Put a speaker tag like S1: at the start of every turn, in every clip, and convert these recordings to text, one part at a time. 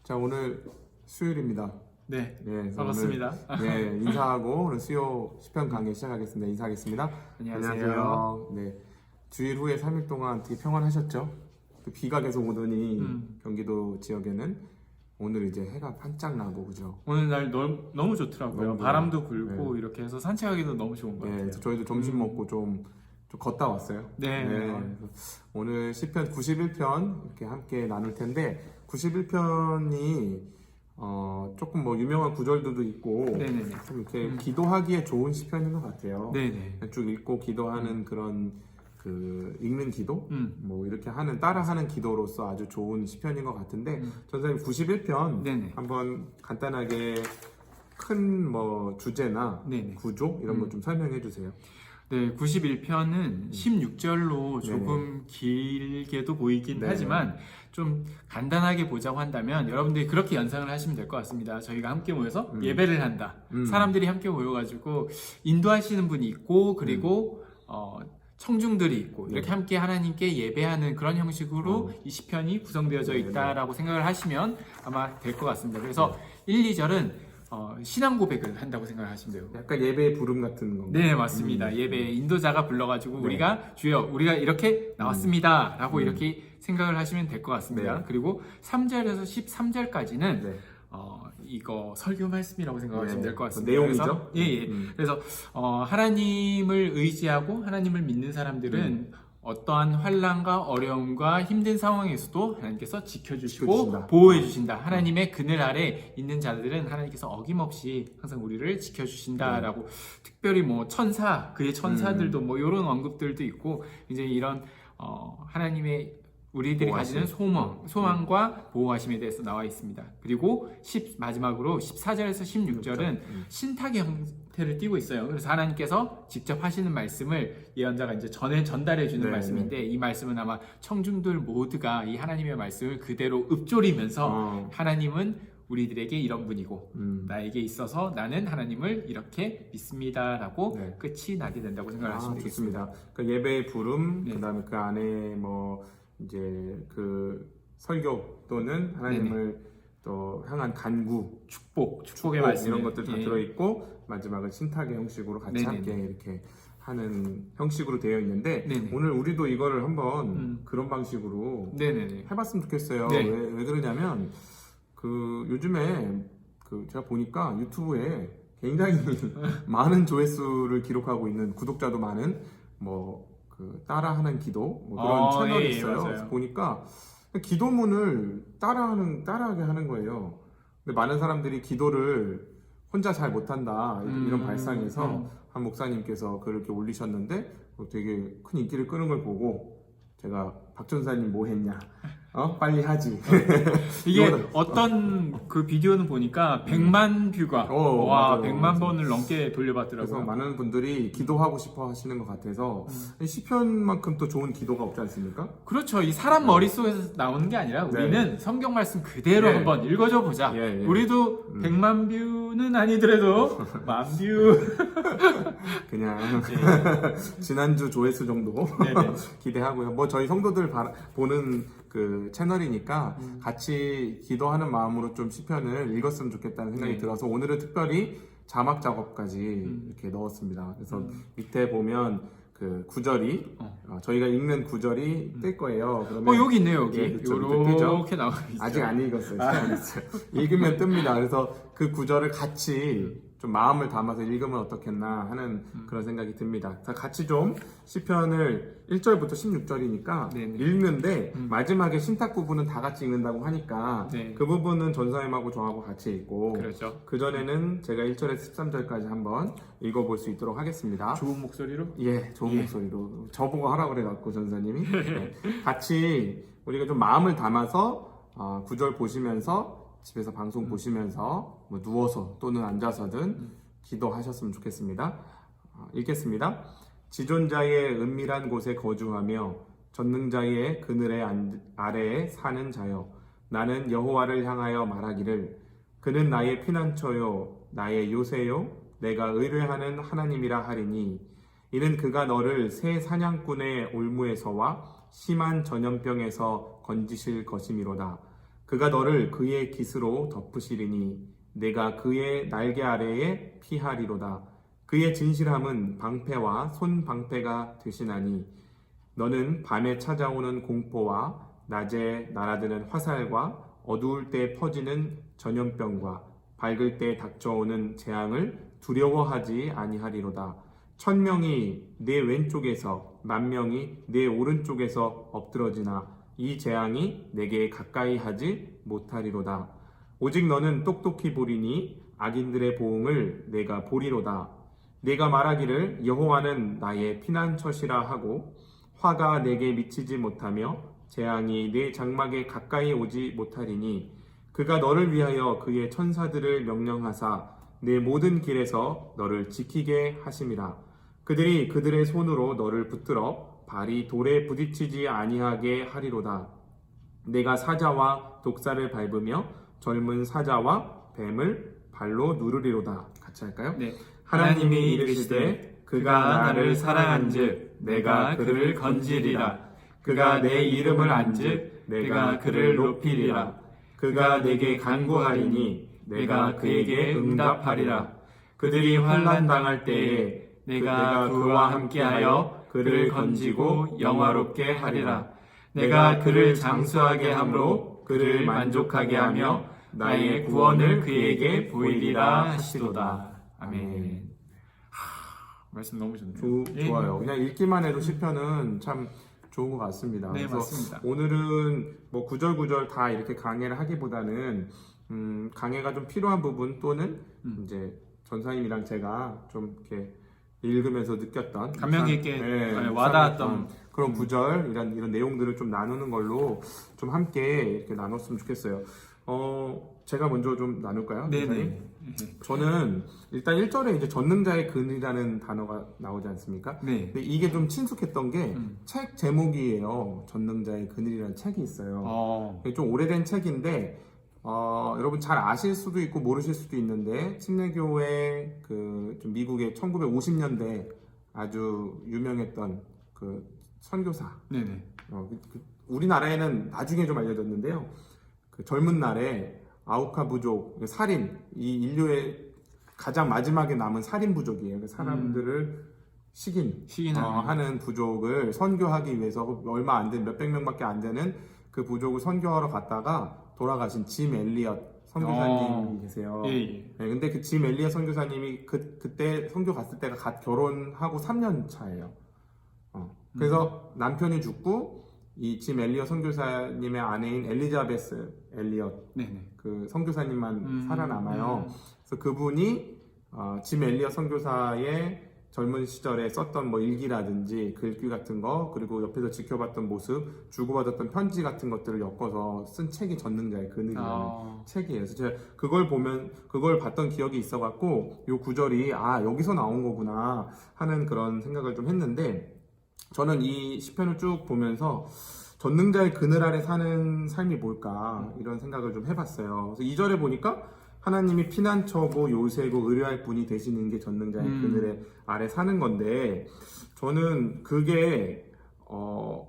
S1: 자, 오늘 수요일입니다.
S2: 네,
S1: 그래서
S2: 반갑습니다.
S1: 오늘, 인사하고 오늘 수요 시편 강의 시작하겠습니다. 인사하겠습니다.
S2: 안녕하세요.
S1: 네, 주일 후에 3일 동안 되게 평안하셨죠? 또 비가 계속 오더니 경기도 지역에는 오늘 이제 해가 반짝 나고 그죠?
S2: 오늘 날 너무 좋더라고요.
S1: 너무
S2: 바람도 불고
S1: 네.
S2: 이렇게 해서 산책하기도 너무 좋은 것
S1: 네,
S2: 같아요.
S1: 저희도 점심 먹고 좀 걷다 왔어요.
S2: 네.
S1: 그래서 오늘 시편 91편 이렇게 함께 나눌 텐데 91편이 조금 뭐 유명한 구절들도 있고
S2: 네네네.
S1: 좀 이렇게 기도하기에 좋은 시편인 것 같아요.
S2: 네네.
S1: 쭉 읽고 기도하는 그런 그 읽는 기도 뭐 이렇게 하는 따라하는 기도로서 아주 좋은 시편인 것 같은데 전사님 91편
S2: 네네.
S1: 한번 간단하게 큰 뭐 주제나
S2: 네네.
S1: 구조 이런 거 좀 설명해 주세요.
S2: 네, 91편은 16절로 조금 길게도 보이긴
S1: 네.
S2: 하지만 좀 간단하게 보자고 한다면 여러분들이 그렇게 연상을 하시면 될 것 같습니다. 저희가 함께 모여서 예배를 한다. 사람들이 함께 모여가지고 인도하시는 분이 있고 그리고 청중들이 있고 이렇게 함께 하나님께 예배하는 그런 형식으로 이 시편이 구성되어져 있다라고 생각을 하시면 아마 될 것 같습니다. 그래서 1, 2절은 신앙 고백을 한다고 생각을 하시면 돼요.
S1: 약간 예배의 부름 같은 건가요?
S2: 네, 맞습니다. 예배 인도자가 불러가지고 우리가 주여 우리가 이렇게 나왔습니다 라고 이렇게 생각을 하시면 될 것 같습니다.
S1: 네.
S2: 그리고 3절에서 13절까지는
S1: 네.
S2: 이거 설교 말씀이라고 생각하시면
S1: 네.
S2: 될 것 같습니다.
S1: 내용이죠?
S2: 그래서, 예. 그래서 하나님을 의지하고 하나님을 믿는 사람들은 어떠한 환난과 어려움과 힘든 상황에서도 하나님께서 지켜주시고
S1: 지켜주신다.
S2: 보호해 주신다. 하나님의 그늘 아래 있는 자들은 하나님께서 어김없이 항상 우리를 지켜주신다라고 특별히 뭐 천사, 그의 천사들도 뭐 이런 언급들도 있고 이제 이런 하나님의 우리들이
S1: 보호하심.
S2: 가지는 소망과 보호하심에 대해서 나와 있습니다. 그리고 마지막으로 14절에서 16절은 신탁의 형태를 띠고 있어요. 그래서 하나님께서 직접 하시는 말씀을 예언자가 이제 전달해 주는
S1: 네,
S2: 말씀인데 이 말씀은 아마 청중들 모두가 이 하나님의 말씀을 그대로 읊조리면서 하나님은 우리들에게 이런 분이고 나에게 있어서 나는 하나님을 이렇게 믿습니다라고
S1: 네.
S2: 끝이 나게 된다고 생각하시면 되겠습니다.
S1: 좋습니다. 그 예배의 부름,
S2: 네.
S1: 그다음에 그 안에 뭐 이제 그 설교 또는 하나님을 또 향한 간구,
S2: 축복의 말씀
S1: 이런 것들 다 들어있고 마지막은 신탁의 형식으로 같이
S2: 네네네.
S1: 함께 이렇게 하는 형식으로 되어 있는데
S2: 네네.
S1: 오늘 우리도 이거를 한번 그런 방식으로
S2: 네네네.
S1: 해봤으면 좋겠어요.
S2: 네.
S1: 왜 그러냐면 그 요즘에 그 제가 보니까 유튜브에 굉장히 많은 조회수를 기록하고 있는 구독자도 많은 뭐 그 따라하는 기도 뭐 그런 채널이
S2: 예,
S1: 있어요.
S2: 맞아요.
S1: 그래서 보니까 기도문을 따라하게 하는 거예요. 근데 많은 사람들이 기도를 혼자 잘 못한다 이런 발상에서 한 목사님께서 글을 이렇게 올리셨는데 되게 큰 인기를 끄는 걸 보고 제가 박 전사님 뭐 했냐? 빨리 하지.
S2: 이게 어떤 그 비디오는 보니까 100만 뷰가 와
S1: 맞아요.
S2: 100만 번을 넘게
S1: 그래서
S2: 돌려봤더라고요.
S1: 많은 분들이 기도하고 싶어 하시는 것 같아서 시편만큼 또 좋은 기도가 없지 않습니까?
S2: 그렇죠. 이 사람 머릿속에서 나오는 게 아니라 우리는 성경 말씀 그대로
S1: 예.
S2: 한번 읽어줘 보자.
S1: 예.
S2: 우리도 100만 뷰는 아니더라도 만 뷰.
S1: 그냥 지난주 조회수 정도
S2: 네네.
S1: 기대하고요. 뭐 저희 성도들 보는 그 채널이니까 같이 기도하는 마음으로 좀 시편을 읽었으면 좋겠다는 생각이
S2: 네.
S1: 들어서 오늘은 특별히 자막 작업까지 이렇게 넣었습니다. 그래서 밑에 보면 그 구절이 저희가 읽는 구절이 뜰 거예요. 그러면
S2: 여기 있네요. 여기.
S1: 예, 그쵸, 밑에 뜨죠?
S2: 요렇게 나와 있어요.
S1: 아직 안 읽었어요. 시간 있어요. 읽으면 뜹니다. 그래서 그 구절을 같이 좀 마음을 담아서 읽으면 어떻겠나 하는 그런 생각이 듭니다. 자, 같이 좀 시편을 1절부터 16절이니까
S2: 네네.
S1: 읽는데 마지막에 신탁 부분은 다 같이 읽는다고 하니까
S2: 네.
S1: 그 부분은 전사님하고 저하고 같이 읽고
S2: 그렇죠.
S1: 그 전에는 제가 1절에서 13절까지 한번 읽어볼 수 있도록 하겠습니다.
S2: 좋은 목소리로?
S1: 예, 좋은 목소리로 저보고 하라고 그래갖고 전사님이 네. 같이 우리가 좀 마음을 담아서 구절 보시면서 집에서 방송 보시면서 뭐 누워서 또는 앉아서든 기도하셨으면 좋겠습니다. 읽겠습니다. 지존자의 은밀한 곳에 거주하며 전능자의 그늘의 아래에 사는 자여, 나는 여호와를 향하여 말하기를 그는 나의 피난처요 나의 요새요 내가 의뢰하는 하나님이라 하리니 이는 그가 너를 새 사냥꾼의 올무에서와 심한 전염병에서 건지실 것이미로다. 그가 너를 그의 깃으로 덮으시리니 내가 그의 날개 아래에 피하리로다. 그의 진실함은 방패와 손 방패가 되시나니 너는 밤에 찾아오는 공포와 낮에 날아드는 화살과 어두울 때 퍼지는 전염병과 밝을 때 닥쳐오는 재앙을 두려워하지 아니하리로다. 1000명이 내 왼쪽에서 10,000명이 내 오른쪽에서 엎드러지나 이 재앙이 내게 가까이 하지 못하리로다. 오직 너는 똑똑히 보리니 악인들의 보응을 내가 보리로다. 내가 말하기를 여호와는 나의 피난처시라 하고 화가 내게 미치지 못하며 재앙이 내 장막에 가까이 오지 못하리니 그가 너를 위하여 그의 천사들을 명령하사 내 모든 길에서 너를 지키게 하심이라. 그들이 그들의 손으로 너를 붙들어 발이 돌에 부딪히지 아니하게 하리로다. 내가 사자와 독사를 밟으며 젊은 사자와 뱀을 발로 누르리로다. 같이 할까요?
S2: 네.
S1: 하나님이 이르시되 그가 나를 사랑한즉 내가 그를 건지리라. 그가 내 이름을 안즉 내가 그를 높이리라. 그가 내게 간구하리니 내가 그에게 응답하리라. 그들이 환난 당할 때에 내가 그와 함께하여 그를 건지고 영화롭게 하리라. 내가 그를 장수하게 함으로 그를 만족하게 하며 나의 구원을 그에게 보이리라 하시도다.
S2: 아멘. 말씀 너무 좋네요.
S1: 좋아요. 그냥 읽기만 해도 시편은 참 좋은 것 같습니다.
S2: 네,
S1: 그래서
S2: 맞습니다.
S1: 오늘은 뭐 구절구절 다 이렇게 강해를 하기보다는 강해가 좀 필요한 부분 또는 이제 전사님이랑 제가 좀 이렇게 읽으면서 느꼈던
S2: 감명 깊게 와닿았던
S1: 묵상했던 그런 구절 이런 내용들을 좀 나누는 걸로 좀 함께 이렇게 나눴으면 좋겠어요. 제가 먼저 좀 나눌까요?
S2: 네네.
S1: 저는 일단 1절에 이제 전능자의 근이라는 단어가 나오지 않습니까?
S2: 네.
S1: 근데 이게 좀 친숙했던 게 책 제목이에요. 전능자의 그늘이라는 책이 있어요. 좀 오래된 책인데 여러분 잘 아실 수도 있고 모르실 수도 있는데 침례교회 좀 미국의 1950년대 아주 유명했던 그 선교사.
S2: 네네.
S1: 우리나라에는 나중에 좀 알려졌는데요. 그 젊은 날에 아우카 부족 살인 이 인류의 가장 마지막에 남은 살인 부족이에요. 그 사람들을 하는 부족을 선교하기 위해서 얼마 안 된 몇백 명밖에 안 되는 그 부족을 선교하러 갔다가 돌아가신 짐 엘리엇 선교사님이 계세요. 네, 근데 그 짐 엘리엇 선교사님이 그때 선교 갔을 때가 갓 결혼하고 3년 차예요. 그래서 남편이 죽고 이 짐 엘리엇 선교사님의 아내인 엘리자베스 엘리엇 그 선교사님만 살아남아요. 그래서 그분이 짐 엘리엇 선교사의 젊은 시절에 썼던 뭐 일기라든지 글귀 같은 거 그리고 옆에서 지켜봤던 모습 주고받았던 편지 같은 것들을 엮어서 쓴 책이 전능자의 그늘이라는 책이에요. 그래서 제가 그걸 봤던 기억이 있어갖고 요 구절이 여기서 나온 거구나 하는 그런 생각을 좀 했는데 저는 이 시편을 쭉 보면서 전능자의 그늘 아래 사는 삶이 뭘까 이런 생각을 좀 해봤어요. 그래서 2절에 보니까 하나님이 피난처고 요새고 의뢰할 분이 되시는 게 전능자의 그늘 아래 사는 건데 저는 그게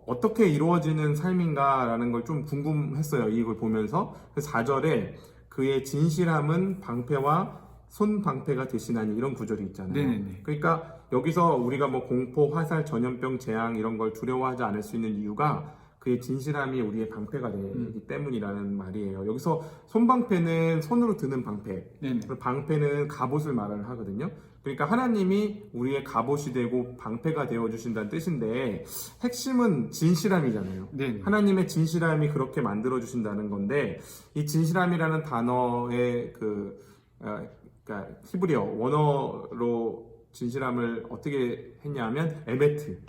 S1: 어떻게 이루어지는 삶인가라는 걸 좀 궁금했어요. 이걸 보면서 4절에 그의 진실함은 방패와 손 방패가 되시나니 이런 구절이 있잖아요.
S2: 네네네.
S1: 그러니까 여기서 우리가 뭐 공포, 화살, 전염병, 재앙 이런 걸 두려워하지 않을 수 있는 이유가 그의 진실함이 우리의 방패가 되기 때문이라는 말이에요. 여기서 손방패는 손으로 드는 방패, 그리고 방패는 갑옷을 말을 하거든요. 그러니까 하나님이 우리의 갑옷이 되고 방패가 되어주신다는 뜻인데 핵심은 진실함이잖아요. 하나님의 진실함이 그렇게 만들어주신다는 건데 이 진실함이라는 단어의 그러니까 히브리어 원어로 진실함을 어떻게 했냐면 에메트.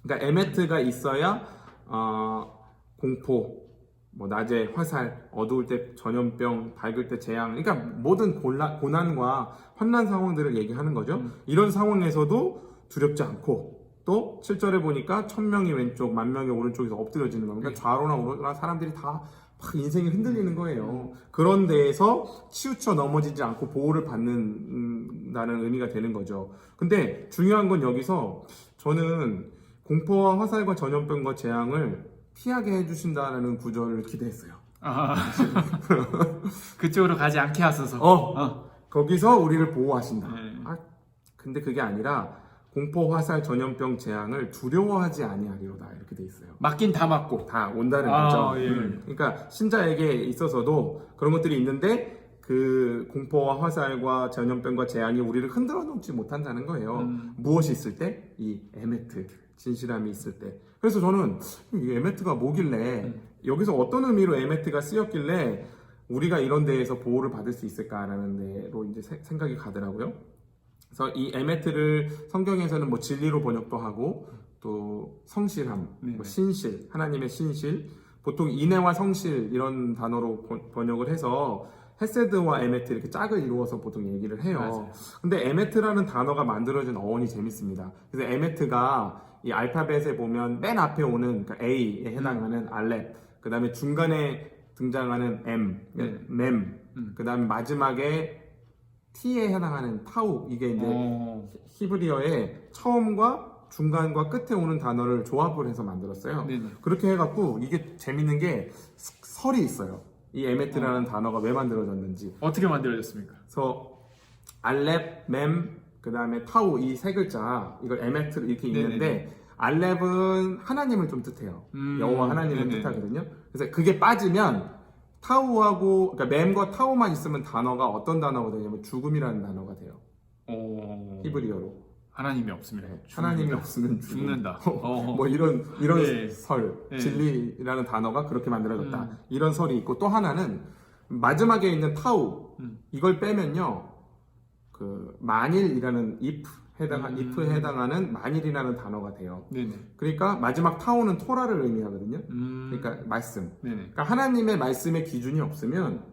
S1: 그러니까 에메트가 있어야 공포, 뭐 낮에 화살, 어두울 때 전염병, 밝을 때 재앙, 그러니까 모든 고난과 환난 상황들을 얘기하는 거죠. 이런 상황에서도 두렵지 않고 또 7절에 보니까 1000명이 왼쪽, 10,000명이 오른쪽에서 엎드려지는 겁니다. 그러니까 좌로나 우로나 사람들이 다 막 인생이 흔들리는 거예요. 그런 데에서 치우쳐 넘어지지 않고 보호를 받는다는 의미가 되는 거죠. 근데 중요한 건 여기서 저는 공포와 화살과 전염병과 재앙을 피하게 해주신다는 구절을 기대했어요.
S2: 아, 그쪽으로 가지 않게 하소서.
S1: 거기서 우리를 보호하신다.
S2: 네.
S1: 근데 그게 아니라 공포, 화살, 전염병, 재앙을 두려워하지 아니하리로다 이렇게 돼 있어요.
S2: 맞긴 다 맞고.
S1: 다 온다는 거죠.
S2: 예.
S1: 그러니까 신자에게 있어서도 그런 것들이 있는데 그 공포와 화살과 전염병과 재앙이 우리를 흔들어 놓지 못한다는 거예요. 무엇이 있을 때? 이 에메트, 진실함이 있을 때. 그래서 저는 이 에메트가 뭐길래 여기서 어떤 의미로 에메트가 쓰였길래 우리가 이런 데에서 보호를 받을 수 있을까라는 데로 이제 생각이 가더라고요. 그래서 이 에메트를 성경에서는 뭐 진리로 번역도 하고 또 성실함, 뭐 신실, 하나님의 신실, 보통 인애와 성실 이런 단어로 번역을 해서 헤세드와 에메트 이렇게 짝을 이루어서 보통 얘기를 해요.
S2: 맞아요.
S1: 근데 에메트라는 단어가 만들어진 어원이 재밌습니다. 그래서 에메트가 이 알파벳에 보면 맨 앞에 오는 그러니까 A에 해당하는 알렙, 그 다음에 중간에 등장하는 M, 멤, 그 다음에 마지막에 T에 해당하는 타우, 이게 이제 히브리어의 처음과 중간과 끝에 오는 단어를 조합을 해서 만들었어요.
S2: 네네.
S1: 그렇게 해갖고 이게 재밌는 게 설이 있어요. 이 에메트라는 단어가 왜 만들어졌는지.
S2: 어떻게 만들어졌습니까?
S1: 그래서 알렙, 멤, 그 다음에 타우 이 세 글자 이걸 에메트 이렇게 있는데 알렙은 하나님을 좀 뜻해요. 여호와 하나님을
S2: 네네.
S1: 뜻하거든요. 그래서 그게 빠지면 타우하고 그러니까 멤과 타우만 있으면 단어가 어떤 단어가 되냐면 죽음이라는 단어가 돼요. 히브리어로.
S2: 하나님이 없습니다.
S1: 하나님이 없으면
S2: 죽는다.
S1: 뭐 이런
S2: 네.
S1: 설,
S2: 네.
S1: 진리라는 단어가 그렇게 만들어졌다. 이런 설이 있고 또 하나는 마지막에 있는 타우 이걸 빼면요 그 만일이라는 if에 해당하는 만일이라는 단어가 돼요.
S2: 네네.
S1: 그러니까 마지막 타우는 토라를 의미하거든요. 그러니까 말씀.
S2: 네네.
S1: 그러니까 하나님의 말씀의 기준이 없으면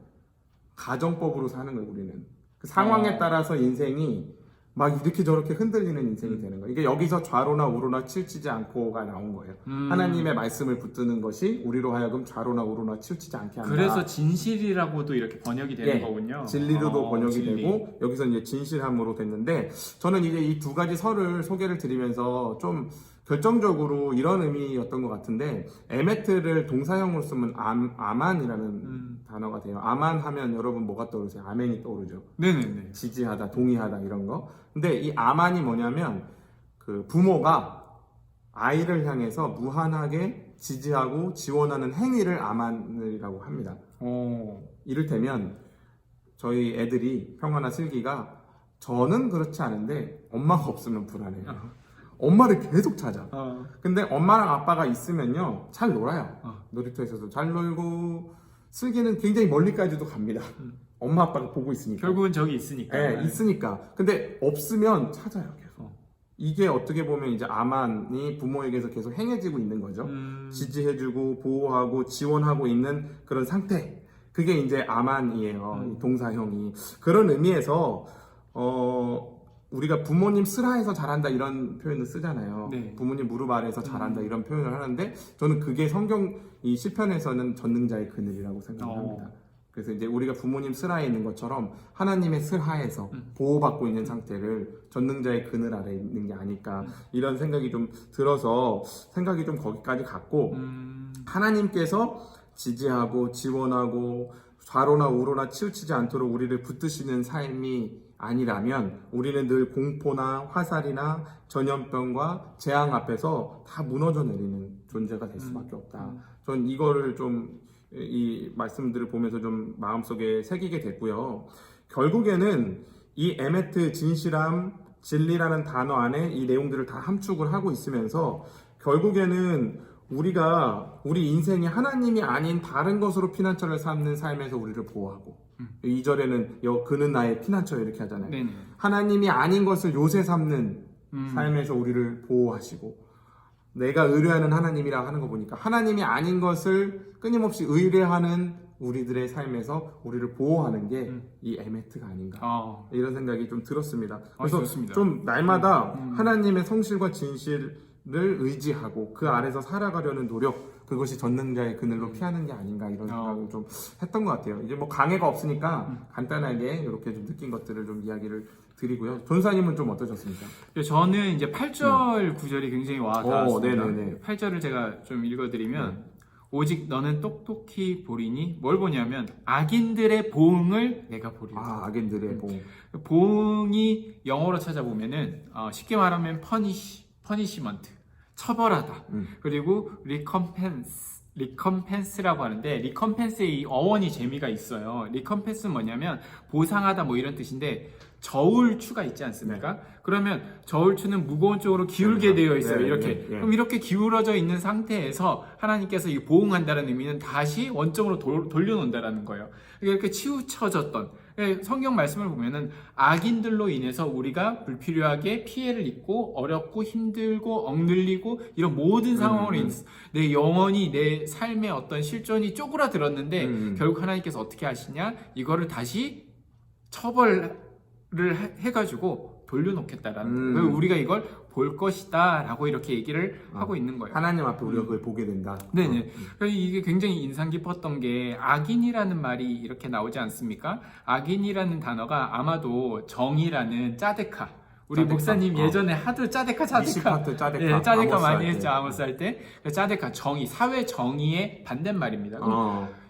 S1: 가정법으로 사는 거예요. 우리는 그 상황에 따라서 인생이 막 이렇게 저렇게 흔들리는 인생이 되는 거예요. 이게 여기서 좌로나 우로나 치우치지 않고가 나온 거예요. 하나님의 말씀을 붙드는 것이 우리로 하여금 좌로나 우로나 치우치지 않게 한다.
S2: 그래서 진실이라고도 이렇게 번역이 되는 거군요.
S1: 진리로도 번역이
S2: 진리.
S1: 되고 여기서 이제 진실함으로 됐는데 저는 이제 이 두 가지 설을 소개를 드리면서 좀 결정적으로 이런 의미였던 것 같은데 에메트를 동사형으로 쓰면 아만이라는 단어가 돼요. 아만 하면 여러분 뭐가 떠오르세요? 아멘이 떠오르죠.
S2: 네네네.
S1: 지지하다, 동의하다 이런 거. 근데 이 아만이 뭐냐면 그 부모가 아이를 향해서 무한하게 지지하고 지원하는 행위를 아만이라고 합니다. 이를테면 저희 애들이 평화나 슬기가 저는 그렇지 않은데 엄마가 없으면 불안해요. 엄마를 계속 찾아. 근데 엄마랑 아빠가 있으면요 잘 놀아요. 놀이터에서도 잘 놀고 슬기는 굉장히 멀리까지도 갑니다. 엄마 아빠가 보고 있으니까.
S2: 결국은 저기 있으니까.
S1: 네, 있으니까. 근데 없으면 찾아요 계속. 이게 어떻게 보면 이제 아만이 부모에게서 계속 행해지고 있는 거죠. 지지해주고 보호하고 지원하고 있는 그런 상태. 그게 이제 아만이에요. 이 동사형이. 그런 의미에서 우리가 부모님 슬하에서 잘한다 이런 표현을 쓰잖아요.
S2: 네.
S1: 부모님 무릎 아래에서 잘한다 이런 표현을 하는데 저는 그게 성경 이 시편에서는 전능자의 그늘이라고 생각을 합니다. 그래서 이제 우리가 부모님 슬하에 있는 것처럼 하나님의 슬하에서 보호받고 있는 상태를 전능자의 그늘 아래 있는 게 아닐까 이런 생각이 좀 들어서 생각이 좀 거기까지 갔고 하나님께서 지지하고 지원하고 좌로나 우로나 치우치지 않도록 우리를 붙드시는 삶이 아니라면 우리는 늘 공포나 화살이나 전염병과 재앙 앞에서 다 무너져 내리는 존재가 될 수밖에 없다. 전 이거를 좀 이 말씀들을 보면서 좀 마음속에 새기게 됐고요. 결국에는 이 에메트 진실함 진리라는 단어 안에 이 내용들을 다 함축을 하고 있으면서 결국에는 우리가 우리 인생이 하나님이 아닌 다른 것으로 피난처를 삼는 삶에서 우리를 보호하고 2절에는 그는 나의 피난처 이렇게 하잖아요.
S2: 네네.
S1: 하나님이 아닌 것을 요새 삼는 삶에서 우리를 보호하시고 내가 의뢰하는 하나님이라 하는 거 보니까 하나님이 아닌 것을 끊임없이 의뢰하는 우리들의 삶에서 우리를 보호하는 게 이 에메트가 아닌가 이런 생각이 좀 들었습니다. 그래서
S2: 좋습니다.
S1: 좀 날마다 하나님의 성실과 진실을 의지하고 그 아래서 살아가려는 노력 그것이 전능자의 그늘로 피하는 게 아닌가 이런 생각을 좀 했던 것 같아요. 이제 뭐 강해가 없으니까 간단하게 이렇게 좀 느낀 것들을 좀 이야기를 드리고요. 전사님은 좀 어떠셨습니까?
S2: 저는 이제 8절 구절이 굉장히 와닿았습니다.
S1: 네네네.
S2: 8절을 제가 좀 읽어드리면 오직 너는 똑똑히 보리니 뭘 보냐면 악인들의 보응을 내가 보리라.
S1: 아, 악인들의 봉.
S2: 보응이 영어로 찾아보면은 쉽게 말하면 퍼니시먼트, 처벌하다. 그리고 리컴펜스라고 하는데 리컴펜스의 이 어원이 재미가 있어요. 리컴펜스는 뭐냐면 보상하다 뭐 이런 뜻인데 저울추가 있지 않습니까? 그러면 저울추는 무거운 쪽으로 기울게 되어 있어요.
S1: 네,
S2: 이렇게.
S1: 네, 네.
S2: 그럼 이렇게 기울어져 있는 상태에서 하나님께서 이 보응한다는 의미는 다시 원점으로 돌려놓는다라는 거예요. 이렇게 치우쳐졌던 성경 말씀을 보면은 악인들로 인해서 우리가 불필요하게 피해를 입고 어렵고 힘들고 억눌리고 이런 모든 상황으로 인해서 내 영혼이 내 삶의 어떤 실존이 쪼그라들었는데 결국 하나님께서 어떻게 하시냐? 이거를 다시 처벌을 해가지고 돌려놓겠다라는 거예요. 우리가 이걸 볼 것이다 라고 이렇게 얘기를 하고 있는 거예요.
S1: 하나님 앞에 우리가 그걸 보게 된다.
S2: 네네. 그래서 이게 굉장히 인상 깊었던 게 악인이라는 말이 이렇게 나오지 않습니까? 악인이라는 단어가 아마도 정이라는 짜데카. 우리
S1: 짜데카.
S2: 목사님 예전에 하도 짜데카.
S1: 미시파트 짜데카.
S2: 예, 짜데카
S1: 아모스
S2: 많이
S1: 할 때.
S2: 했죠. 아모스 할 때. 짜데카 정의, 사회 정의의 반대말입니다.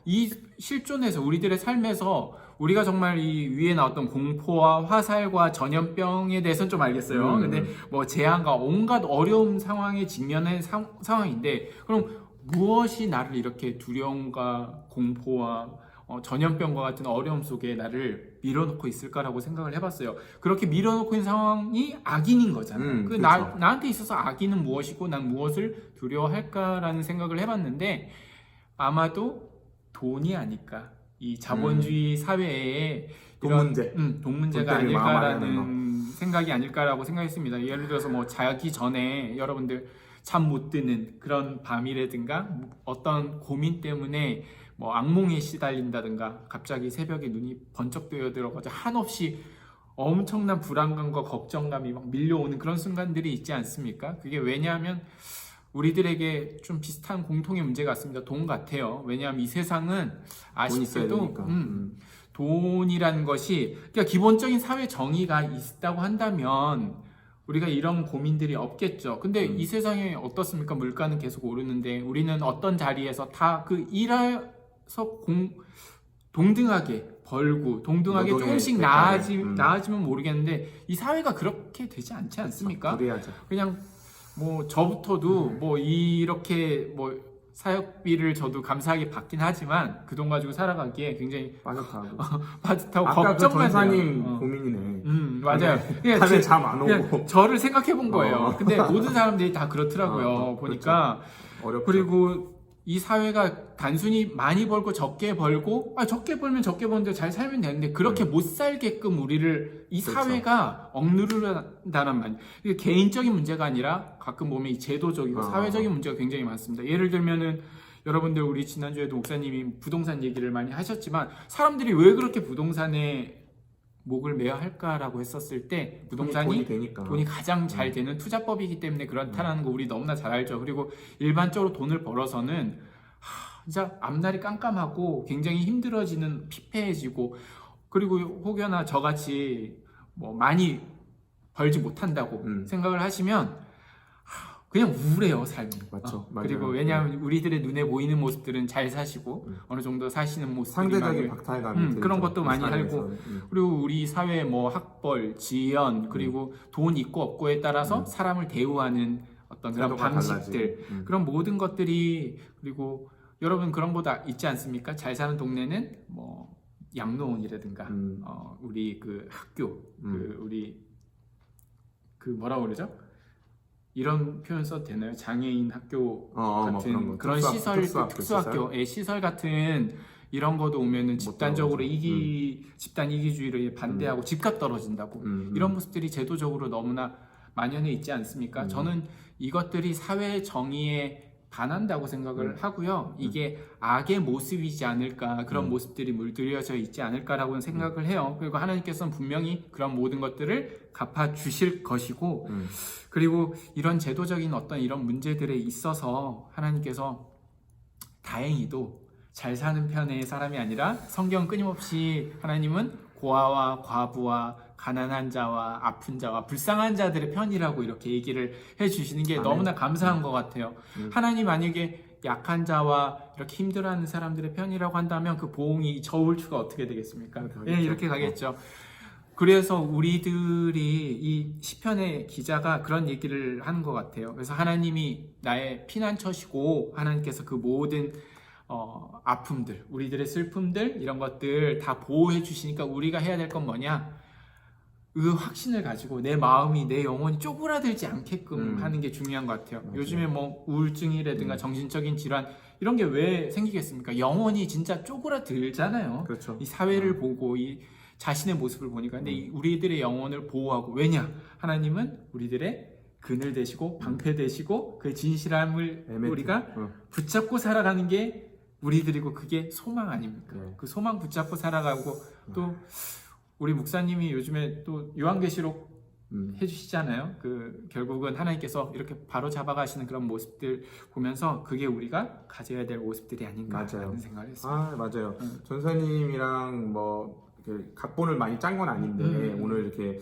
S2: 이 실존에서 우리들의 삶에서 우리가 정말 이 위에 나왔던 공포와 화살과 전염병에 대해서는 좀 알겠어요. 근데 뭐 재앙과 온갖 어려운 상황에 직면한 상황인데 그럼 무엇이 나를 이렇게 두려움과 공포와 전염병과 같은 어려움 속에 나를 밀어놓고 있을까라고 생각을 해봤어요. 그렇게 밀어놓고 있는 상황이 악인인 거잖아요.
S1: 그렇죠.
S2: 나한테 있어서 악인은 무엇이고 난 무엇을 두려워할까라는 생각을 해봤는데 아마도 돈이 아닐까. 이 자본주의 사회에
S1: 돈
S2: 이런
S1: 문제.
S2: 돈 문제가
S1: 돈 때문에 마음
S2: 아닐까라는 생각이 아닐까라고 생각했습니다. 예를 들어서 뭐 자기 전에 여러분들 잠 못 드는 그런 밤이라든가 어떤 고민 때문에 뭐 악몽에 시달린다든가 갑자기 새벽에 눈이 번쩍 뜨여 들어가지고 한없이 엄청난 불안감과 걱정감이 막 밀려오는 그런 순간들이 있지 않습니까? 그게 왜냐하면 우리들에게 좀 비슷한 공통의 문제 같습니다. 돈 같아요. 왜냐하면 이 세상은 아쉽게도 돈이라는 것이 그러니까 기본적인 사회 정의가 있다고 한다면 우리가 이런 고민들이 없겠죠. 근데 이 세상에 어떻습니까? 물가는 계속 오르는데 우리는 어떤 자리에서 다 그 일해서 동등하게 벌고 동등하게 조금씩 나아지면 모르겠는데 이 사회가 그렇게 되지 않지 않습니까?
S1: 그래야죠.
S2: 그냥 뭐 저부터도 뭐 이렇게 뭐 사역비를 저도 감사하게 받긴 하지만 그 돈 가지고 살아가기에 굉장히 빠듯하고
S1: 아까
S2: 걱정만
S1: 그 전사님
S2: 돼요.
S1: 고민이네.
S2: 맞아요.
S1: 밤에 잠 안 오고.
S2: 저를 생각해 본 거예요. 근데 모든 사람들이 다 그렇더라고요. 보니까.
S1: 어렵죠.
S2: 그리고 이 사회가 단순히 많이 벌고 적게 벌고 적게 벌면 적게 버는데 잘 살면 되는데 그렇게 못 살게끔 우리를 이 사회가 억누르다는 말. 이게 개인적인 문제가 아니라 가끔 보면 이 제도적이고 사회적인 문제가 굉장히 많습니다. 예를 들면은 여러분들 우리 지난주에도 목사님이 부동산 얘기를 많이 하셨지만 사람들이 왜 그렇게 부동산에 목을 매야 할까라고 했었을 때 부동산이 돈이 가장 잘 되는 투자법이기 때문에 그렇다는 거 우리 너무나 잘 알죠. 그리고 일반적으로 돈을 벌어서는 진짜 앞날이 깜깜하고 굉장히 힘들어지는 피폐해지고 그리고 혹여나 저같이 뭐 많이 벌지 못한다고 생각을 하시면 그냥 우울해요 삶이.
S1: 맞죠.
S2: 그리고 왜냐하면 우리들의 눈에 보이는 모습들은 잘 사시고 어느 정도 사시는 모습들이
S1: 상대적인 박탈감이
S2: 그런 것도 많이 알고 그리고 우리 사회 뭐 학벌, 지연 그리고 돈 있고 없고에 따라서 사람을 대우하는 어떤 그런 방식들 그런 모든 것들이 그리고 여러분 그런 거 다 있지 않습니까? 잘 사는 동네는 뭐 양로원이라든가 우리 그 학교 우리 그 뭐라고 그러죠? 이런 표현 써도 되나요? 장애인 학교 같은
S1: 뭐
S2: 그런 시설, 특수학교의 시설 같은 이런 거도 오면은 집단적으로 집단 이기주의를 반대하고 집값 떨어진다고 이런 모습들이 제도적으로 너무나 만연해 있지 않습니까? 저는 이것들이 사회 정의에 반한다고 생각을 하고요. 이게 악의 모습이지 않을까 그런 모습들이 물들여져 있지 않을까라고 생각을 해요. 그리고 하나님께서는 분명히 그런 모든 것들을 갚아주실 것이고 그리고 이런 제도적인 어떤 이런 문제들에 있어서 하나님께서 다행히도 잘 사는 편의 사람이 아니라 성경 끊임없이 하나님은 고아와 과부와 가난한 자와 아픈 자와 불쌍한 자들의 편이라고 이렇게 얘기를 해주시는 게 너무나 감사한 것 같아요. 하나님 만약에 약한 자와 이렇게 힘들어하는 사람들의 편이라고 한다면 그 보응이 저울추가 어떻게 되겠습니까? 예, 이렇게 가겠죠. 그래서 우리들이 이 시편의 기자가 그런 얘기를 하는 것 같아요. 그래서 하나님이 나의 피난처시고 하나님께서 그 모든 아픔들, 우리들의 슬픔들 이런 것들 다 보호해 주시니까 우리가 해야 될 건 뭐냐? 그 확신을 가지고 내 마음이 내 영혼이 쪼그라들지 않게끔 하는 게 중요한 것 같아요.
S1: 맞아요.
S2: 요즘에 뭐 우울증이라든가 정신적인 질환 이런 게 왜 생기겠습니까? 영혼이 진짜 쪼그라들잖아요.
S1: 그렇죠.
S2: 이 사회를 보고 이 자신의 모습을 보니까. 근데 이 우리들의 영혼을 보호하고, 왜냐? 하나님은 우리들의 그늘 되시고 방패 되시고 그 진실함을
S1: 에메트.
S2: 우리가 붙잡고 살아가는 게 우리들이고, 그게 소망 아닙니까?
S1: 네.
S2: 그 소망 붙잡고 살아가고, 또 우리 목사님이 요즘에 또 요한계시록 해주시잖아요. 그 결국은 하나님께서 이렇게 바로 잡아가시는 그런 모습들 보면서 그게 우리가 가져야 될 모습들이 아닌가 하는 생각을 했습니다.
S1: 아, 맞아요. 전사님이랑 뭐 이렇게 각본을 많이 짠 건 아닌데 오늘 이렇게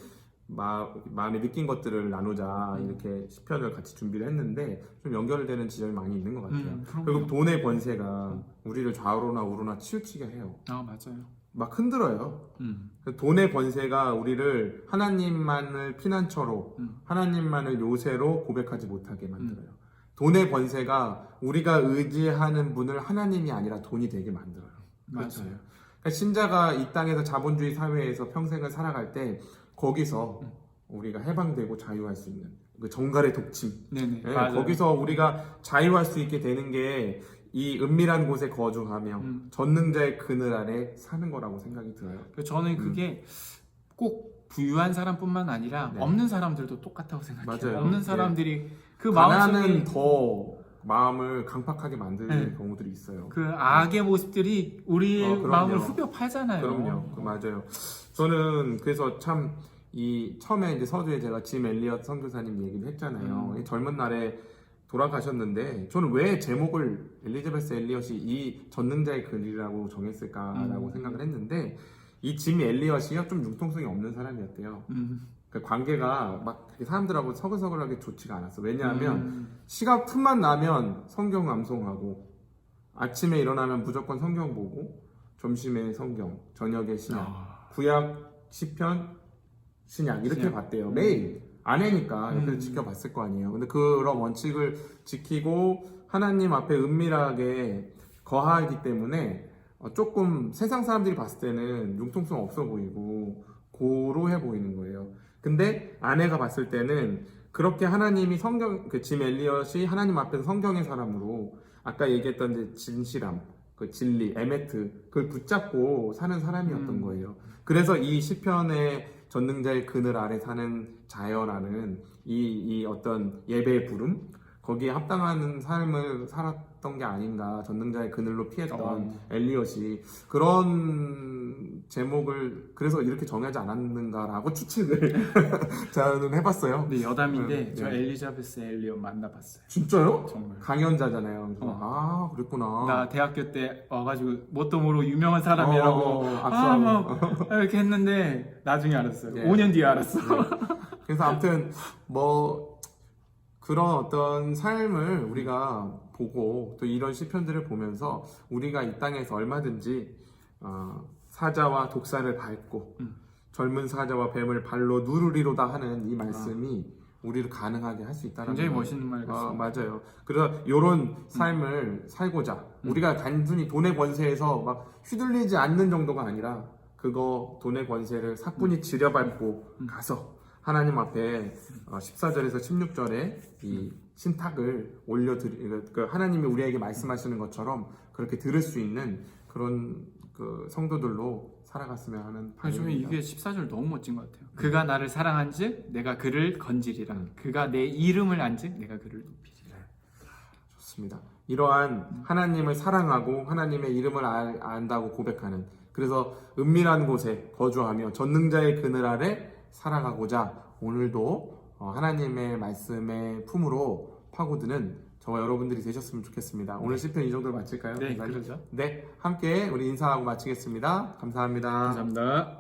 S1: 마음에 느낀 것들을 나누자 이렇게 시편을 같이 준비를 했는데 좀 연결되는 지점이 많이 있는 것 같아요. 그리고 돈의 권세가 우리를 좌우로나 우로나 치우치게 해요.
S2: 아, 맞아요.
S1: 막 흔들어요. 돈의 권세가 우리를 하나님만을 피난처로, 하나님만을 요새로 고백하지 못하게 만들어요. 돈의 권세가 우리가 의지하는 분을 하나님이 아니라 돈이 되게 만들어요. 그렇죠?
S2: 맞아요.
S1: 그러니까 신자가 이 땅에서 자본주의 사회에서 평생을 살아갈 때 거기서 우리가 해방되고 자유할 수 있는 그 정갈의 독침.
S2: 네네.
S1: 네,
S2: 맞아요.
S1: 거기서 우리가 자유할 수 있게 되는 게 이 은밀한 곳에 거주하며 전능자의 그늘 아래 사는 거라고 생각이 들어요.
S2: 저는 그게 꼭 부유한 사람뿐만 아니라
S1: 네.
S2: 없는 사람들도 똑같다고 생각해요.
S1: 맞아요.
S2: 없는 사람들이 그
S1: 가난은
S2: 마음속에
S1: 더 마음을 강팍하게 만드는
S2: 네.
S1: 경우들이 있어요.
S2: 그 악의 모습들이 우리의
S1: 그럼요.
S2: 마음을 후벼 팔잖아요.
S1: 그럼요. 맞아요. 저는 그래서 참 이 처음에 이제 서두에 제가 짐 엘리엇 선교사님 얘기를 했잖아요. 이 젊은 날에 돌아가셨는데 저는 왜 제목을 엘리자베스 엘리엇이 이 전능자의 글이라고 정했을까라고 생각을 했는데 이 짐 엘리엇이요 좀 융통성이 없는 사람이었대요. 그 관계가 막 사람들하고 서글서글하게 좋지가 않았어. 왜냐하면 시각 틈만 나면 성경 암송하고 아침에 일어나면 무조건 성경 보고 점심에 성경, 저녁에 신약, 구약, 시편, 신약 이렇게
S2: 신약.
S1: 봤대요. 매일 아내니까 옆에서 지켜봤을 거 아니에요. 근데 그런 원칙을 지키고 하나님 앞에 은밀하게 거하기 때문에 조금 세상 사람들이 봤을 때는 융통성 없어 보이고 고루해 보이는 거예요. 근데 아내가 봤을 때는 그렇게 하나님이 성경, 그 짐 엘리엇이 하나님 앞에서 성경의 사람으로 아까 얘기했던 이제 진실함, 그 진리, 에메트, 그걸 붙잡고 사는 사람이었던 거예요. 그래서 이 시편의 전능자의 그늘 아래 사는 자여라는 이 어떤 예배의 부름, 거기에 합당한 삶을 살았던 게 아닌가. 전능자의 그늘로 피했던 엘리엇이 그런 제목을 그래서 이렇게 정하지 않았는가라고 추측을 저는 해봤어요.
S2: 네, 여담인데
S1: 네.
S2: 저 엘리자베스 엘리엇 만나봤어요.
S1: 진짜요?
S2: 정말.
S1: 강연자잖아요. 아, 그랬구나.
S2: 나 대학교 때 와가지고 뭣도 모르고 유명한 사람이라고
S1: 악수하고.
S2: 이렇게 했는데 나중에 알았어요.
S1: 네.
S2: 5년 뒤에 알았어.
S1: 그래서 아무튼 뭐 그런 어떤 삶을 우리가 보고 또 이런 시편들을 보면서 우리가 이 땅에서 얼마든지 사자와 독사를 밟고 젊은 사자와 뱀을 발로 누르리로다 하는 이 말씀이 우리를 가능하게 할 수 있다는
S2: 굉장히
S1: 거예요.
S2: 멋있는 말 같습니다.
S1: 맞아요. 그래서 이런 삶을 살고자 우리가 단순히 돈의 권세에서 막 휘둘리지 않는 정도가 아니라 그거 돈의 권세를 사뿐히 지려밟고 가서 하나님 앞에 14절에서 16절에 이 신탁을 그 하나님이 우리에게 말씀하시는 것처럼 그렇게 들을 수 있는 그런 그 성도들로 살아갔으면 하는
S2: 저는
S1: 바람입니다.
S2: 이게 14절 너무 멋진 것 같아요. 그가 나를 사랑한즉 내가 그를 건지리라. 그가 내 이름을 안즉 내가 그를 높이리라.
S1: 좋습니다. 이러한 하나님을 사랑하고 하나님의 이름을 안다고 고백하는, 그래서 은밀한 곳에 거주하며 전능자의 그늘 아래 살아가고자 오늘도 하나님의 말씀의 품으로 파고드는 저와 여러분들이 되셨으면 좋겠습니다. 오늘 시편 이 정도로 마칠까요?
S2: 네,
S1: 목사님?
S2: 그러죠.
S1: 네, 함께 우리 인사하고 마치겠습니다. 감사합니다.
S2: 감사합니다.